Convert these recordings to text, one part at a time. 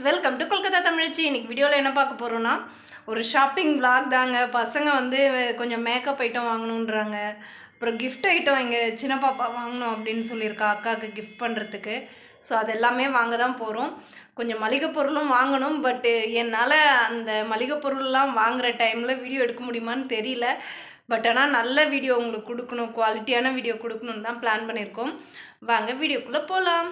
Welcome to Kolkata தமிழச்சி. இன்றைக்கி வீடியோவில் என்ன பார்க்க போகிறோன்னா ஒரு ஷாப்பிங் vlog தாங்க. பசங்க வந்து கொஞ்சம் மேக்கப் ஐட்டம் வாங்கணுன்றாங்க. அப்புறம் கிஃப்ட் ஐட்டம் எங்கள் சின்ன பாப்பா வாங்கணும் அப்படின்னு சொல்லியிருக்கா அக்காவுக்கு கிஃப்ட் பண்ணுறதுக்கு. ஸோ அது எல்லாமே வாங்க தான் போகிறோம். கொஞ்சம் மளிகை பொருளும் வாங்கணும். பட்டு என்னால் அந்த மளிகை பொருள்லாம் வாங்குகிற டைமில் வீடியோ எடுக்க முடியுமான்னு தெரியல. பட் ஆனால் நல்ல வீடியோ உங்களுக்கு கொடுக்கணும், குவாலிட்டியான வீடியோ கொடுக்கணுன்னு தான் பிளான் பண்ணியிருக்கோம். வாங்க வீடியோக்குள்ளே போகலாம்.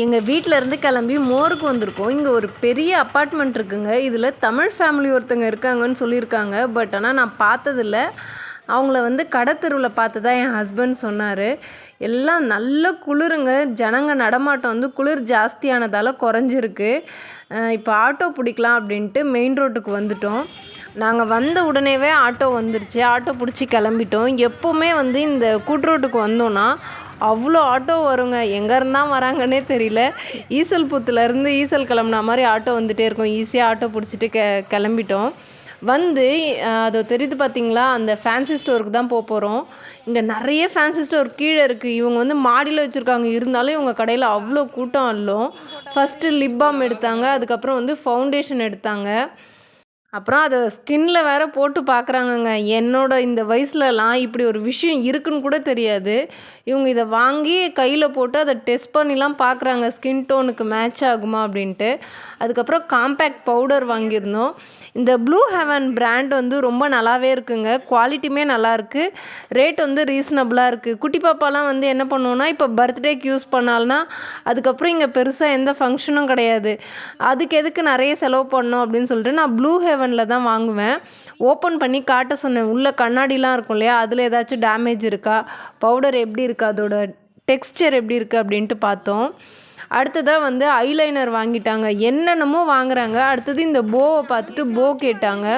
எங்கள் வீட்டிலேருந்து கிளம்பி மோருக்கு வந்திருக்கோம். இங்கே ஒரு பெரிய அப்பார்ட்மெண்ட் இருக்குங்க. இதில் தமிழ் ஃபேமிலி ஒருத்தங்க இருக்காங்கன்னு சொல்லியிருக்காங்க. பட் ஆனால் நான் பார்த்ததில்ல. அவங்கள வந்து கடத்தெருவில் பார்த்து தான் என் ஹஸ்பண்ட் சொன்னார். எல்லாம் நல்ல குளிருங்க. ஜனங்க நடமாட்டம் வந்து குளிர் ஜாஸ்தியானதால் குறைஞ்சிருக்கு. இப்போ ஆட்டோ பிடிக்கலாம் அப்படின்ட்டு மெயின் ரோட்டுக்கு வந்துட்டோம். நாங்கள் வந்த உடனேவே ஆட்டோ வந்துருச்சு. ஆட்டோ பிடிச்சி கிளம்பிட்டோம். எப்போவுமே வந்து இந்த கூட்ரோட்டுக்கு வந்தோன்னா அவ்வளோ ஆட்டோ வருங்க. எங்கே இருந்தால் வராங்கன்னே தெரியல. ஈசல்புத்துலேருந்து ஈசல் கிளம்புனா மாதிரி ஆட்டோ வந்துகிட்டே இருக்கும். ஈஸியாக ஆட்டோ பிடிச்சிட்டு கிளம்பிட்டோம். வந்து அது தெரியுது பார்த்திங்களா, அந்த ஃபேன்சி ஸ்டோருக்கு தான் போகிறோம். இங்கே நிறைய ஃபேன்சி ஸ்டோர் கீழே இருக்குது. இவங்க வந்து மாடியில் வச்சுருக்காங்க. இருந்தாலும் இவங்க கடையில் அவ்வளோ கூட்டம் அள்ளும். ஃபஸ்ட்டு லிப் பாம் எடுத்தாங்க. அதுக்கப்புறம் வந்து ஃபவுண்டேஷன் எடுத்தாங்க. அப்புறம் அதை ஸ்கின்னில் வேறு போட்டு பார்க்குறாங்கங்க. இந்த வயசுலலாம் இப்படி ஒரு விஷயம் இருக்குன்னு கூட தெரியாது. இவங்க இதை வாங்கி கையில் போட்டு அதை டெஸ்ட் பண்ணிலாம் பார்க்குறாங்க, ஸ்கின் டோனுக்கு மேட்ச் ஆகுமா அப்படின்ட்டு. அதுக்கப்புறம் காம்பேக்ட் பவுடர் வாங்கியிருந்தோம். இந்த ப்ளூ ஹெவன் பிராண்ட் வந்து ரொம்ப நல்லாவே இருக்குங்க. குவாலிட்டியுமே நல்லாயிருக்கு. ரேட் வந்து ரீசனபிளாக இருக்குது. குட்டி பாப்பாலாம் வந்து என்ன பண்ணுவோன்னா, இப்போ பர்த்டேக்கு யூஸ் பண்ணால்னா அதுக்கப்புறம் இங்கே பெருசாக எந்த ஃபங்க்ஷனும் கிடையாது. அதுக்கு எதுக்கு நிறைய செலவு பண்ணணும் அப்படின்னு சொல்லிட்டு நான் ப்ளூ ஹெவனில் தான் வாங்குவேன். ஓப்பன் பண்ணி காட்ட சொன்னேன். உள்ளே கண்ணாடிலாம் இருக்கும் இல்லையா, அதில் ஏதாச்சும் டேமேஜ் இருக்கா, பவுடர் எப்படி இருக்குது, அதோட டெக்ஸ்சர் எப்படி இருக்குது அப்படின்ட்டு பார்த்தோம். அடுத்ததாக வந்து ஐலைனர் வாங்கிட்டாங்க. என்னென்னமோ வாங்குறாங்க. அடுத்தது இந்த போவை பார்த்துட்டு போ கேட்டாங்க.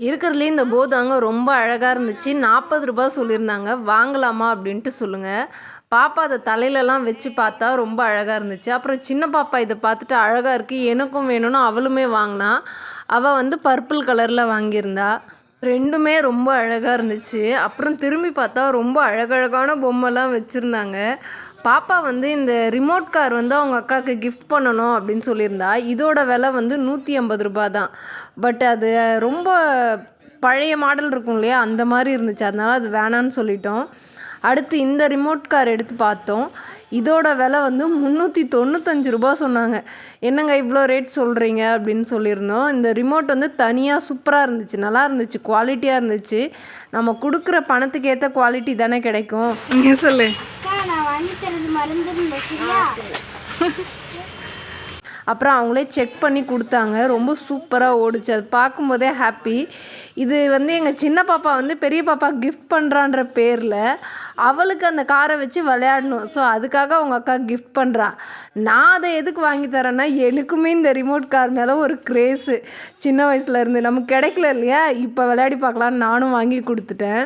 இருக்கிறதுலே இந்த போ தாங்க ரொம்ப அழகாக இருந்துச்சு. 40 ரூபாய் சொல்லியிருந்தாங்க. வாங்கலாமா அப்படின்ட்டு சொல்லுங்கள். பாப்பா அதை தலையிலலாம் வச்சு பார்த்தா ரொம்ப அழகாக இருந்துச்சு. அப்புறம் சின்ன பாப்பா இதை பார்த்துட்டு அழகாக இருக்குது, எனக்கும் வேணும்னு அவளுமே வாங்கினா. அவள் வந்து பர்பிள் கலரில் வாங்கியிருந்தா. ரெண்டுமே ரொம்ப அழகாக இருந்துச்சு. அப்புறம் திரும்பி பார்த்தா ரொம்ப அழகழகான பொம்மைலாம் வச்சுருந்தாங்க. பாப்பா வந்து இந்த ரிமோட் கார் வந்து அவங்க அக்காவுக்கு கிஃப்ட் பண்ணணும் அப்படின்னு சொல்லியிருந்தா. இதோட விலை வந்து 150 ரூபா தான். பட் அது ரொம்ப பழைய மாடல் இருக்கும் இல்லையா, அந்த மாதிரி இருந்துச்சு. அதனால் அது வேணான்னு சொல்லிட்டோம். அடுத்து இந்த ரிமோட் கார் எடுத்து பார்த்தோம். இதோட விலை வந்து 395 ரூபா சொன்னாங்க. என்னங்க இவ்வளோ ரேட் சொல்கிறீங்க அப்படின்னு சொல்லியிருந்தோம். இந்த ரிமோட் வந்து தனியாக சூப்பராக இருந்துச்சு, நல்லா இருந்துச்சு, குவாலிட்டியாக இருந்துச்சு. நம்ம கொடுக்குற பணத்துக்கு ஏற்ற குவாலிட்டி தானே கிடைக்கும். நீங்கள் சொல்லு. அப்புறம் அவங்களே செக் பண்ணி கொடுத்தாங்க. ரொம்ப சூப்பராக ஓடிச்சு. அது பார்க்கும்போதே ஹாப்பி. இது வந்து எங்கள் சின்ன பாப்பா வந்து பெரிய பாப்பா கிஃப்ட் பண்ணுறான்ற பேரில் அவளுக்கு அந்த காரை வச்சு விளையாடணும். ஸோ அதுக்காக அவங்க அக்கா கிஃப்ட் பண்ணுறா. நான் அதை எதுக்கு வாங்கி தரேன்னா, எனக்குமே இந்த ரிமோட் கார் மேலே ஒரு க்ரேஸு சின்ன வயசுலேருந்து. நமக்கு கிடைக்கல இல்லையா, இப்போ விளையாடி பார்க்கலான்னு நானும் வாங்கி கொடுத்துட்டேன்.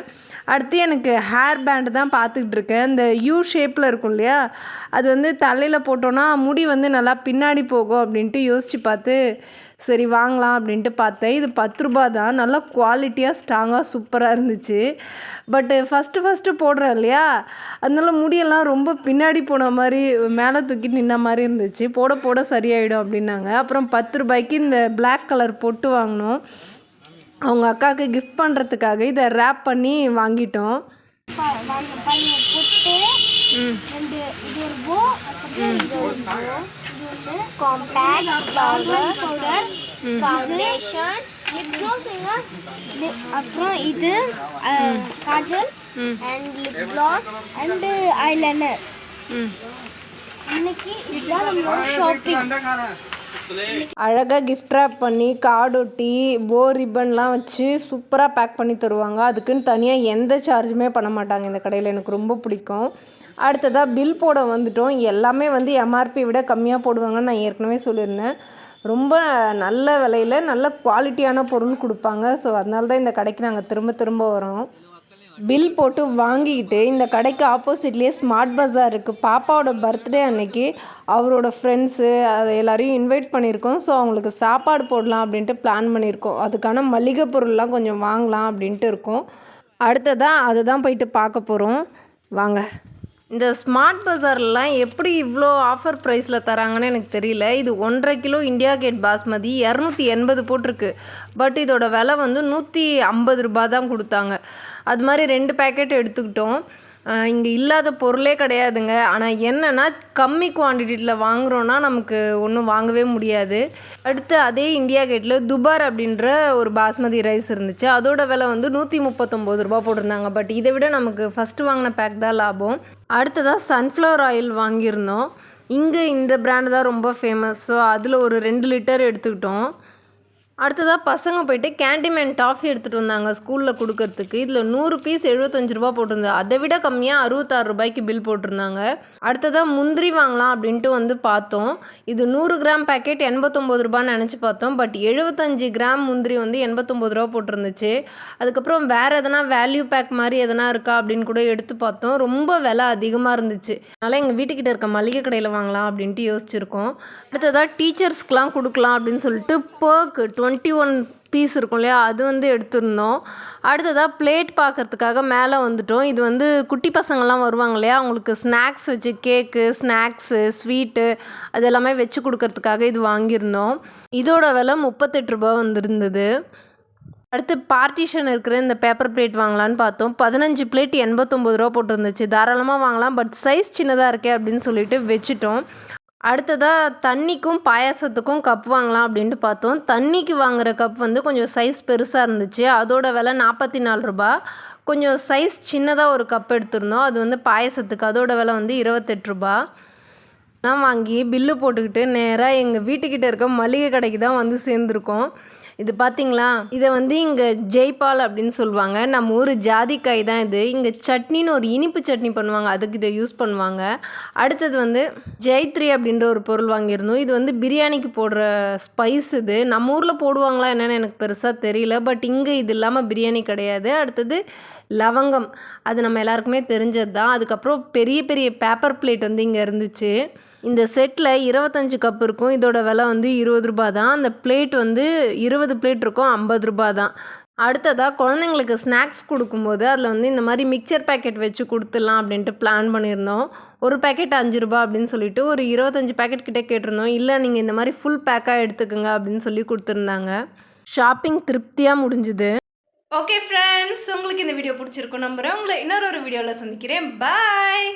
அடுத்து எனக்கு ஹேர் பேண்டு தான் பார்த்துக்கிட்டு இருக்கேன். இந்த யூ ஷேப்பில் இருக்கும் இல்லையா, அது வந்து தலையில் போட்டோன்னா முடி வந்து நல்லா பின்னாடி போகும் அப்படின்ட்டு யோசித்து பார்த்து சரி வாங்கலாம் அப்படின்ட்டு பார்த்தேன். இது 10 ரூபா தான். நல்லா குவாலிட்டியாக ஸ்ட்ராங்காக சூப்பராக இருந்துச்சு. பட்டு ஃபஸ்ட்டு போடுறேன் இல்லையா, அதனால முடியெல்லாம் ரொம்ப பின்னாடி போன மாதிரி மேலே தூக்கி நின்ன மாதிரி இருந்துச்சு. போட சரியாயிடும் அப்படின்னாங்க. அப்புறம் 10 ரூபாய்க்கு இந்த பிளாக் கலர் பொட்டு வாங்கினோம். அவங்க அக்காவுக்கு கிஃப்ட் பண்ணுறதுக்காக இதை ரேப் பண்ணி வாங்கிட்டோம். அப்புறம் இது Kajal and lip gloss and eyeliner. இன்னைக்கு இதுதான் நம்மளோட ஷாப்பிங். அழகாக கிஃப்ட் ரேப் பண்ணி கார்டு ஒட்டி போ ரிப்பன்லாம் வச்சு சூப்பராக பேக் பண்ணி தருவாங்க. அதுக்குன்னு தனியாக எந்த சார்ஜுமே பண்ண மாட்டாங்க இந்த கடையில். எனக்கு ரொம்ப பிடிக்கும். அடுத்ததாக பில் போட வந்துட்டோம். எல்லாமே வந்து எம்ஆர்பி விட கம்மியாக போடுவாங்கன்னு நான் ஏற்கனவே சொல்லியிருந்தேன். ரொம்ப நல்ல விலையில் நல்ல குவாலிட்டியான பொருள் கொடுப்பாங்க. ஸோ அதனால தான் இந்த கடைக்கு நாங்கள் திரும்ப வரோம். பில் போட்டு வாங்கிக்கிட்டு இந்த கடைக்கு ஆப்போசிட்லேயே ஸ்மார்ட் பஸார் இருக்குது. பாப்பாவோட பர்த்டே அன்னைக்கு அவரோட ஃப்ரெண்ட்ஸு அதை எல்லோரையும் இன்வைட் பண்ணியிருக்கோம். ஸோ அவங்களுக்கு சாப்பாடு போடலாம் அப்படின்ட்டு பிளான் பண்ணியிருக்கோம். அதுக்கான மளிகை பொருள்லாம் கொஞ்சம் வாங்கலாம் அப்படின்ட்டு இருக்கோம். அடுத்ததாக அதை தான் போயிட்டு பார்க்க போகிறோம். வாங்க. இந்த ஸ்மார்ட் பஜார்லாம் எப்படி இவ்வளோ ஆஃபர் ப்ரைஸில் தராங்கன்னு எனக்கு தெரியல. இது 1.5 கிலோ இண்டியா கேட் பாஸ்மதி 280 போட்டிருக்கு. பட் இதோட விலை வந்து 150 ரூபா தான் கொடுத்தாங்க. அது மாதிரி 2 பேக்கெட் எடுத்துக்கிட்டோம். இங்கே இல்லாத பொருளே கிடையாதுங்க. ஆனால் என்னென்னா கம்மி குவான்டிட்டியில் வாங்குகிறோன்னா நமக்கு ஒன்றும் வாங்கவே முடியாது. அடுத்து அதே இண்டியா கேட்டில் துபார் அப்படின்ற ஒரு பாஸ்மதி ரைஸ் இருந்துச்சு. அதோட விலை வந்து 139 ரூபா போட்டிருந்தாங்க. பட் இதை விட நமக்கு ஃபஸ்ட்டு வாங்கின பேக் தான் லாபம். அடுத்ததாக சன்ஃப்ளவர் ஆயில் வாங்கியிருந்தோம். இங்கே இந்த பிராண்டு தான் ரொம்ப ஃபேமஸ். ஸோ அதில் ஒரு 2 லிட்டர் எடுத்துக்கிட்டோம். அடுத்ததாக பசங்க போய்ட்டு கேண்டிமேன் டாஃபி எடுத்துகிட்டு வந்தாங்க ஸ்கூலில் கொடுக்கறதுக்கு. இதில் 100 பீஸ் 75 ரூபா போட்டிருந்தது. அதை விட கம்மியாக 66 ரூபாய்க்கு பில் போட்டிருந்தாங்க. அடுத்ததாக முந்திரி வாங்கலாம் அப்படின்ட்டு வந்து பார்த்தோம். இது 100 கிராம் பேக்கெட் 89 ரூபான்னு நினச்சி பார்த்தோம். பட் 75 கிராம் முந்திரி வந்து 89 ரூபா போட்டிருந்துச்சு. அதுக்கப்புறம் வேறு எதனா வேல்யூ பேக் மாதிரி எதனா இருக்கா அப்படின்னு கூட எடுத்து பார்த்தோம். ரொம்ப விலை அதிகமாக இருந்துச்சு. அதனால் எங்கள் வீட்டுக்கிட்ட இருக்க மளிகை கடையில் வாங்கலாம் அப்படின்ட்டு யோசிச்சுருக்கோம். அடுத்ததாக டீச்சர்ஸ்க்கெலாம் கொடுக்கலாம் அப்படின்னு சொல்லிட்டு பர்க் 21 பீஸ் இருக்கும் இல்லையா, அது வந்து எடுத்திருந்தோம். அடுத்ததாக பிளேட் பார்க்குறதுக்காக மேலே வந்துட்டோம். இது வந்து குட்டி பசங்கள்லாம் வருவாங்க இல்லையா, அவங்களுக்கு ஸ்நாக்ஸ் வச்சு கேக்கு, ஸ்நாக்ஸு, ஸ்வீட்டு அது எல்லாமே வச்சு கொடுக்கறதுக்காக இது வாங்கியிருந்தோம். இதோட விலை 38 ரூபா வந்துருந்தது. அடுத்து பார்ட்டிஷன் இருக்கிற இந்த பேப்பர் பிளேட் வாங்கலான்னு பார்த்தோம். 15 பிளேட் 89 ரூபா போட்டிருந்துச்சு. தாராளமாக வாங்கலாம், பட் சைஸ் சின்னதாக இருக்கே அப்படின்னு சொல்லிட்டு வச்சுட்டோம். அடுத்ததாக தண்ணிக்கும் பாயாசத்துக்கும் கப் வாங்கலாம் அப்படின்ட்டு பார்த்தோம். தண்ணிக்கு வாங்குகிற கப் வந்து கொஞ்சம் சைஸ் பெருசாக இருந்துச்சு. அதோட விலை 44 ரூபா. கொஞ்சம் சைஸ் சின்னதாக ஒரு கப் எடுத்திருந்தோம். அது வந்து பாயாசத்துக்கு. அதோட விலை வந்து 28 ரூபா. நான் வாங்கி பில்லு போட்டுக்கிட்டு நேராக எங்கள் வீட்டுக்கிட்ட இருக்க மளிகை கடைக்கு தான் வந்து சேர்ந்துருக்கோம். இது பார்த்திங்களா, இதை வந்து இங்கே ஜெய்பால் அப்படின்னு சொல்லுவாங்க. நம்ம ஊர் ஜாதிக்காய் தான் இது. இங்கே சட்னின்னு ஒரு இனிப்பு சட்னி பண்ணுவாங்க, அதுக்கு இதை யூஸ் பண்ணுவாங்க. அடுத்தது வந்து ஜெய்த்ரி அப்படின்ற ஒரு பொருள் வாங்கியிருந்தோம். இது வந்து பிரியாணிக்கு போடுற ஸ்பைஸ். இது நம்ம ஊரில் போடுவாங்களா என்னென்னு எனக்கு பெருசாக தெரியல. பட் இங்கே இது இல்லாமல் பிரியாணி கிடையாது. அடுத்தது லவங்கம், அது நம்ம எல்லாருக்குமே தெரிஞ்சது தான். அதுக்கப்புறம் பெரிய பெரிய பேப்பர் பிளேட் வந்து இங்கே இருந்துச்சு. இந்த செட்டில் 25 கப் இருக்கும். இதோட விலை வந்து 20 ரூபா தான். அந்த பிளேட் வந்து 20 பிளேட் இருக்கும், 50 ரூபா தான். அடுத்ததாக குழந்தைங்களுக்கு ஸ்நாக்ஸ் கொடுக்கும்போது அதில் வந்து இந்த மாதிரி மிக்சர் பேக்கெட் வச்சு கொடுத்துடலாம் அப்படின்ட்டு பிளான் பண்ணியிருந்தோம். ஒரு பேக்கெட் 5 ரூபா அப்படின்னு சொல்லிட்டு ஒரு 25 பேக்கெட் கிட்டே கேட்டிருந்தோம். இல்லை நீங்கள் இந்த மாதிரி ஃபுல் பேக்காக எடுத்துக்கோங்க அப்படின்னு சொல்லி கொடுத்துருந்தாங்க. ஷாப்பிங் திருப்தியாக முடிஞ்சுது. ஓகே ஃப்ரெண்ட்ஸ், உங்களுக்கு இந்த வீடியோ பிடிச்சிருக்கும் நம்புகிறேன். உங்களை இன்னொரு வீடியோவில் சந்திக்கிறேன். பாய்.